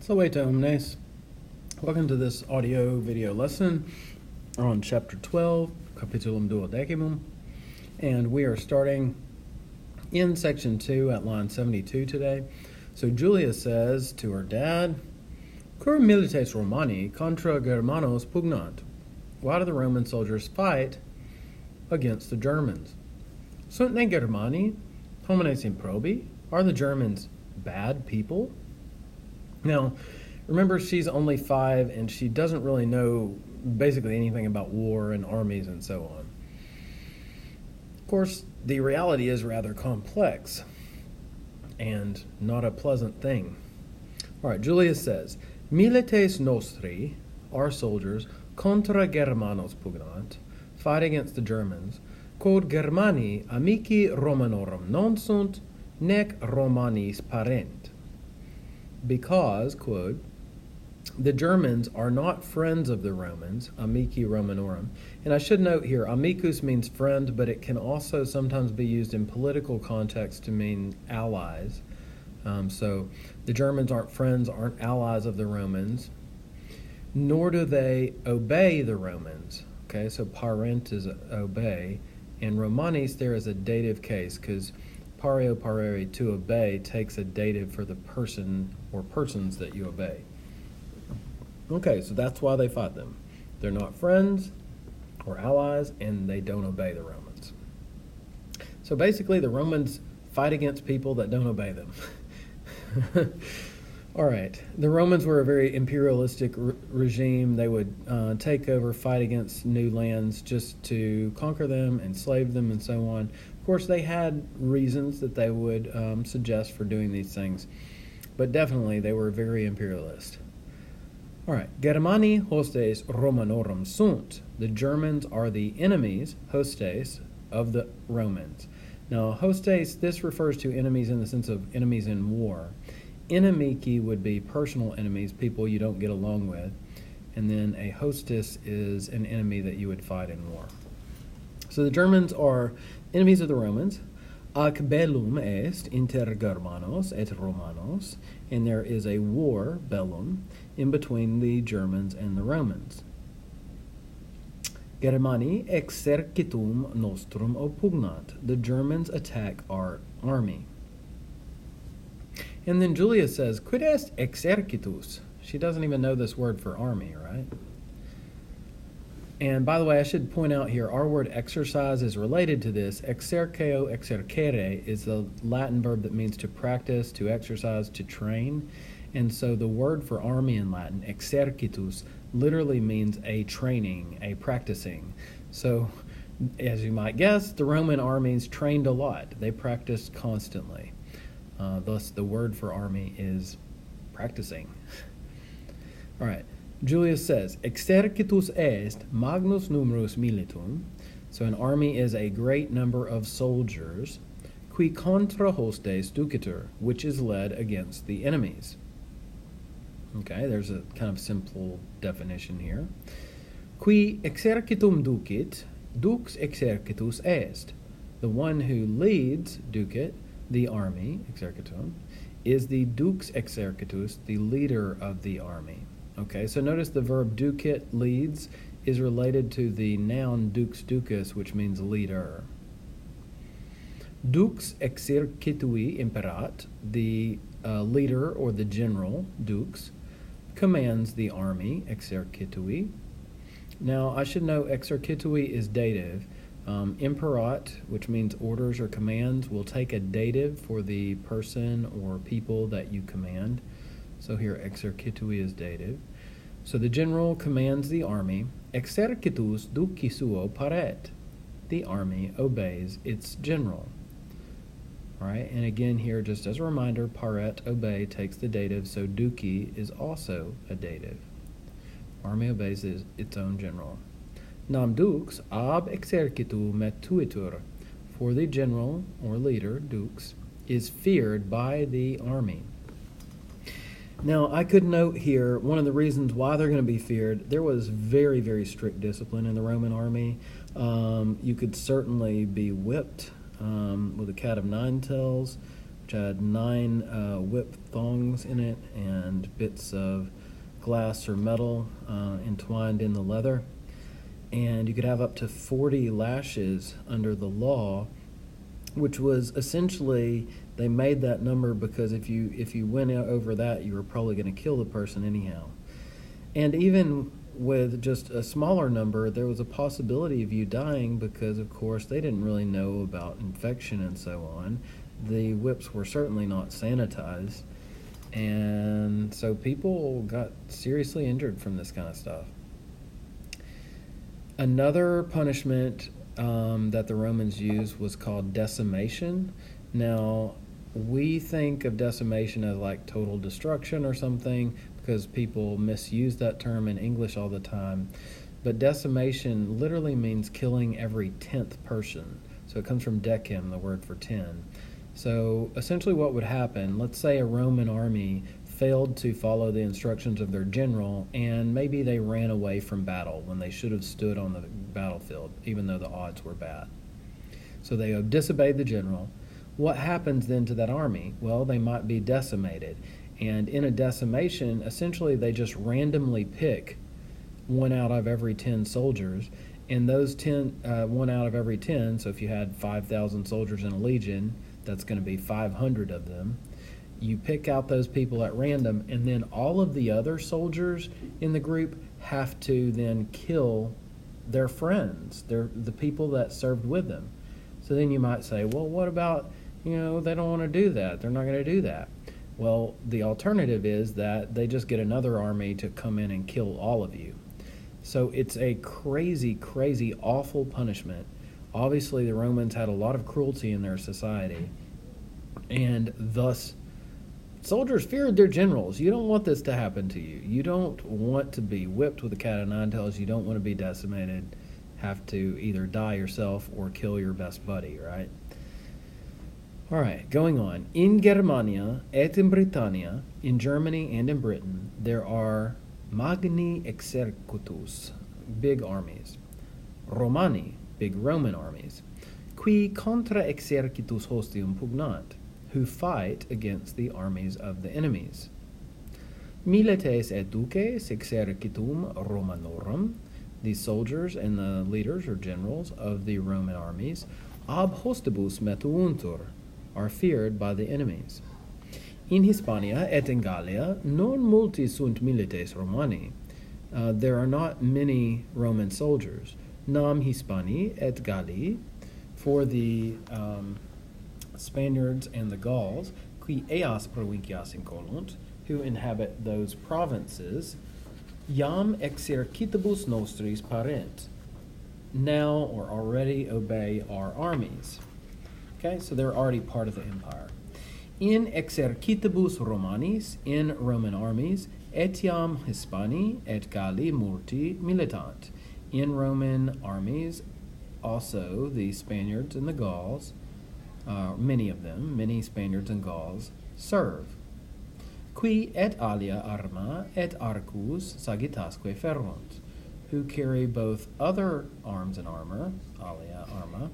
Salve omnes. Welcome to this audio video lesson on chapter 12, capitulum duodecimum, and we are starting in section 2 at line 72 today. So Julia says to her dad, Cur milites Romani contra Germanos pugnant? Why do the Roman soldiers fight against the Germans? Sunt ne Germani homines improbi? Are the Germans bad people? Now, remember, she's only 5 and she doesn't really know basically anything about war and armies and so on. Of course, the reality is rather complex and not a pleasant thing. All right, Julia says, Milites nostri, our soldiers, contra Germanos pugnant, fight against the Germans, quod Germani amici Romanorum non sunt, nec Romanis parent. Because, quote, the Germans are not friends of the Romans, amici Romanorum. And I should note here, amicus means friend, but it can also sometimes be used in political context to mean allies. So the Germans aren't friends, aren't allies of the Romans, nor do they obey the Romans. Okay, so parent is obey, and Romanis there is a dative case, because pareo parere, to obey, takes a dative for the person or persons that you obey. Okay, so that's why they fight them. They're not friends or allies, and they don't obey the Romans. So basically, the Romans fight against people that don't obey them. All right, the Romans were a very imperialistic regime. They would take over, fight against new lands just to conquer them, enslave them, and so on. Of course, they had reasons that they would suggest for doing these things, but definitely they were very imperialist. All right, Germani hostes Romanorum sunt. The Germans are the enemies, hostes, of the Romans. Now, hostes, this refers to enemies in the sense of enemies in war. Inimici would be personal enemies, people you don't get along with. And then a hostis is an enemy that you would fight in war. So the Germans are enemies of the Romans. Ac bellum est inter Germanos et Romanos. And there is a war, bellum, in between the Germans and the Romans. Germani exercitum nostrum oppugnant. The Germans attack our army. And then Julia says, Quid est exercitus? She doesn't even know this word for army, right? And by the way, I should point out here, our word exercise is related to this. Exerceo, exercere is the Latin verb that means to practice, to exercise, to train. And so the word for army in Latin, exercitus, literally means a training, a practicing. So, as you might guess, the Roman armies trained a lot. They practiced constantly. Thus, the word for army is practicing. All right. Julius says, Exercitus est magnus numerus militum. So an army is a great number of soldiers, qui contra hostes ducitur, which is led against the enemies. Okay, there's a kind of simple definition here. Qui exercitum ducit, dux exercitus est. The one who leads, ducit, the army, exercitum, is the dux exercitus, the leader of the army. Okay, so notice the verb ducit, leads, is related to the noun dux ducus, which means leader. Dux exercitui imperat, the leader or the general, dux, commands the army, exercitui. Now, I should note exercitui is dative. Imperat, which means orders or commands, will take a dative for the person or people that you command. So here, exercitui is dative. So the general commands the army. Exercitus duci suo paret. The army obeys its general. All right, and again here, just as a reminder, paret, obey, takes the dative, so duci is also a dative. Army obeys its own general. Nam dux ab exercitu metuitur. For the general or leader, dux, is feared by the army. Now, I could note here, one of the reasons why they're going to be feared, there was very, very strict discipline in the Roman army. You could certainly be whipped with a cat of nine tails, which had 9 whip thongs in it and bits of glass or metal entwined in the leather. And you could have up to 40 lashes under the law, which was essentially, they made that number because if you went over that, you were probably going to kill the person anyhow. And even with just a smaller number, there was a possibility of you dying because, of course, they didn't really know about infection and so on. The whips were certainly not sanitized, and so people got seriously injured from this kind of stuff. Another punishment that the Romans used was called decimation. Now, we think of decimation as like total destruction or something because people misuse that term in English all the time. But decimation literally means killing every 10th person. So it comes from decim, the word for 10. So essentially what would happen, let's say a Roman army failed to follow the instructions of their general, and maybe they ran away from battle when they should have stood on the battlefield, even though the odds were bad. So they have disobeyed the general. What happens then to that army? Well, they might be decimated. And in a decimation, essentially they just randomly pick 1 out of every 10 soldiers, and those 1 out of every 10, so if you had 5,000 soldiers in a legion, that's going to be 500 of them. You pick out those people at random, and then all of the other soldiers in the group have to then kill their friends, the people that served with them. So then you might say, well, what about, they don't want to do that. They're not going to do that. Well, the alternative is that they just get another army to come in and kill all of you. So it's a crazy, crazy, awful punishment. Obviously, the Romans had a lot of cruelty in their society, and thus soldiers feared their generals. You don't want this to happen to you. You don't want to be whipped with a cat o' nine tails. You don't want to be decimated, have to either die yourself or kill your best buddy, right? All right, going on. In Germania et in Britannia, in Germany and in Britain, there are magni exercitus, big armies, Romani, big Roman armies, qui contra exercitus hostium pugnant, who fight against the armies of the enemies. Milites et duces exercitum Romanorum, the soldiers and the leaders or generals of the Roman armies, ab hostibus metuuntur, are feared by the enemies. In Hispania et in Gallia non multi sunt milites Romani. There are not many Roman soldiers. Nam Hispani et Galli, for the Spaniards and the Gauls, qui eas provincias incolunt, who inhabit those provinces, jam exercitibus nostris parent, now or already obey our armies. Okay, so they're already part of the empire. In exercitibus Romanis, in Roman armies, etiam Hispani et Galli multi militant. In Roman armies, also the Spaniards and the Gauls, many of them, many Spaniards and Gauls, serve. Qui et alia arma et arcus sagittasque ferrunt, who carry both other arms and armor, alia arma,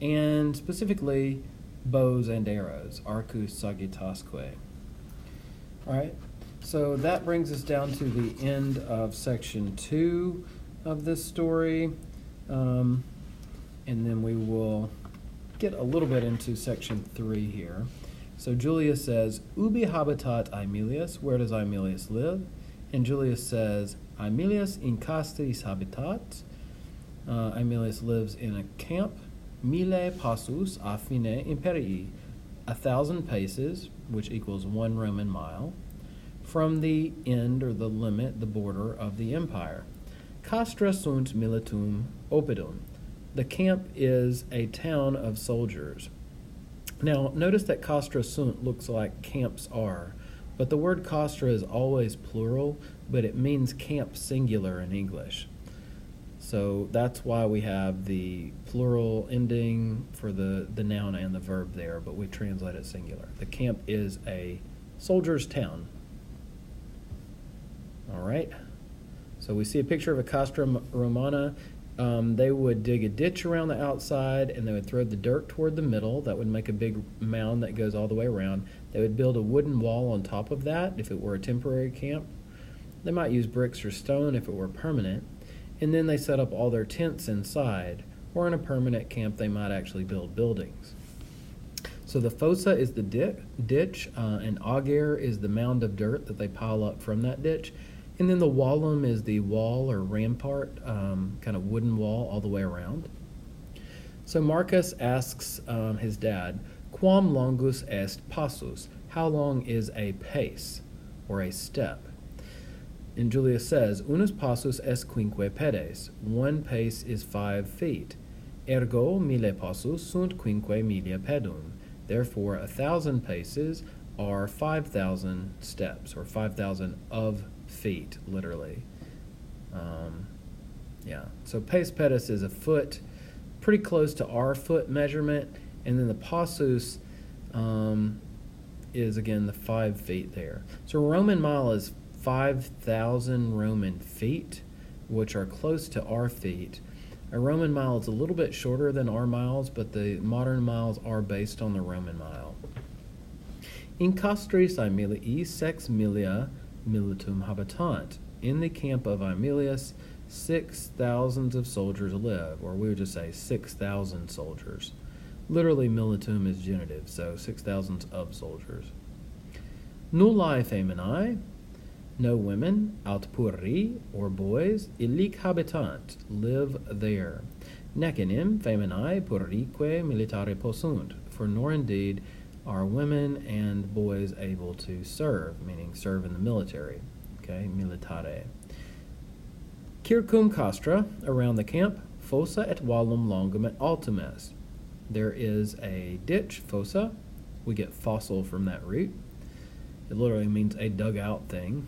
and specifically bows and arrows, arcus sagittasque. All right, so that brings us down to the end of section 2 of this story, and then we will get a little bit into section 3 here. So Julius says, ubi habitat Aemilius, where does Aemilius live? And Julius says, Aemilius in castris habitat. Aemilius lives in a camp, mille passus a fine imperii, 1,000 paces, which equals 1 Roman mile, from the end or the limit, the border of the empire. Castra sunt militum oppidum. The camp is a town of soldiers. Now, notice that castra sunt looks like camps are, but the word castra is always plural, but it means camp singular in English. So that's why we have the plural ending for the noun and the verb there, but we translate it singular. The camp is a soldier's town. All right. So we see a picture of a castra romana. They would dig a ditch around the outside, and they would throw the dirt toward the middle. That would make a big mound that goes all the way around. They would build a wooden wall on top of that if it were a temporary camp. They might use bricks or stone if it were permanent. And then they set up all their tents inside, or in a permanent camp they might actually build buildings. So the fossa is the ditch, and ager is the mound of dirt that they pile up from that ditch. And then the wallum is the wall or rampart, kind of wooden wall all the way around. So Marcus asks his dad, Quam longus est passus? How long is a pace, or a step? And Julius says, Unus passus est quinque pedes. One pace is 5 feet. Ergo mille passus sunt quinque millia pedum. Therefore, 1,000 paces are 5,000 steps, or 5,000 of feet, literally. So pace pedis is a foot, pretty close to our foot measurement, and then the passus is, again, the 5 feet there. So a Roman mile is 5,000 Roman feet, which are close to our feet. A Roman mile is a little bit shorter than our miles, but the modern miles are based on the Roman mile. In castris Aemilii 6 millia militum habitant. In the camp of Aemilius, 6,000 of soldiers live, or we would just say 6,000 soldiers. Literally, militum is genitive, so 6,000 of soldiers. Nullae feminae, no women, aut purri, or boys, illic habitant, live there. Necenim feminae purrique militare possunt, for nor indeed are women and boys able to serve, meaning serve in the military. Okay, militare. Circum castra, around the camp, fossa et vallum longum et altum est. There is a ditch, fossa. We get fossil from that root. It literally means a dugout thing.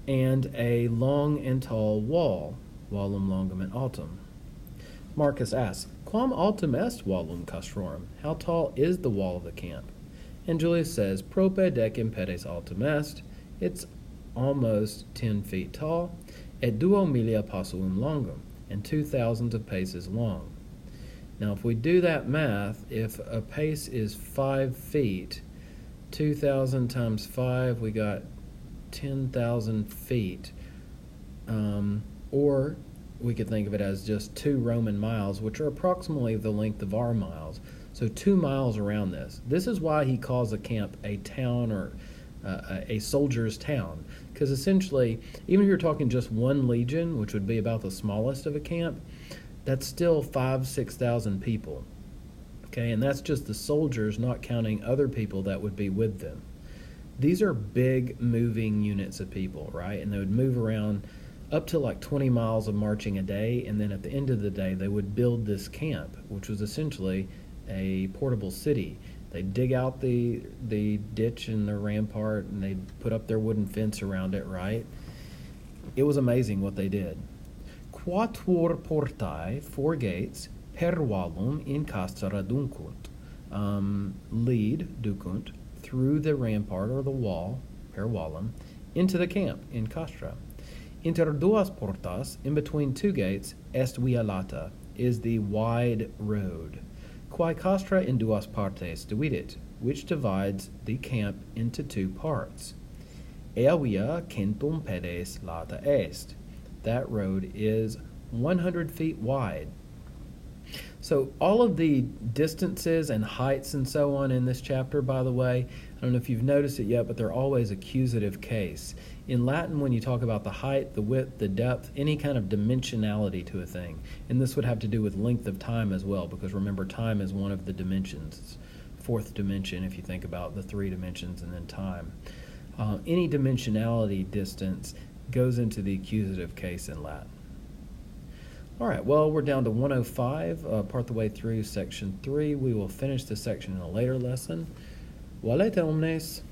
And a long and tall wall, vallum longum et altum. Marcus asks, Quam altum est vallum castrorum? How tall is the wall of the camp? And Julius says, Prope decim pedes altum est. It's almost 10 feet tall, et duo millia passuum longum, and 2,000 of paces long. Now, if we do that math, if a pace is 5 feet, 2,000 times 5, we got 10,000 feet. Or we could think of it as just 2 Roman miles, which are approximately the length of our miles. So 2 miles around this. This is why he calls a camp a town, or a soldier's town. Because essentially, even if you're talking just 1 legion, which would be about the smallest of a camp, that's still 6,000 people. Okay, and that's just the soldiers, not counting other people that would be with them. These are big moving units of people, right? And they would move around up to like 20 miles of marching a day, and then at the end of the day, they would build this camp, which was essentially a portable city. They'd dig out the ditch and the rampart, and they'd put up their wooden fence around it, right? It was amazing what they did. Quatuor portae, 4 gates, per vallum in castra duncunt, lead, ducunt, through the rampart or the wall, per vallum, into the camp in castra. Inter duas portas, in between 2 gates, est via lata, is the wide road. Quae castra in duas partes dividit, which divides the camp into 2 parts. Ea via centum pedes lata est. That road is 100 feet wide. So all of the distances and heights and so on in this chapter, by the way, I don't know if you've noticed it yet, but they're always accusative case. In Latin, when you talk about the height, the width, the depth, any kind of dimensionality to a thing, and this would have to do with length of time as well, because remember, time is one of the dimensions. It's 4th dimension if you think about the 3 dimensions and then time. Any dimensionality distance goes into the accusative case in Latin. All right, well, we're down to 105, part the way through section 3. We will finish this section in a later lesson. Valete omnes.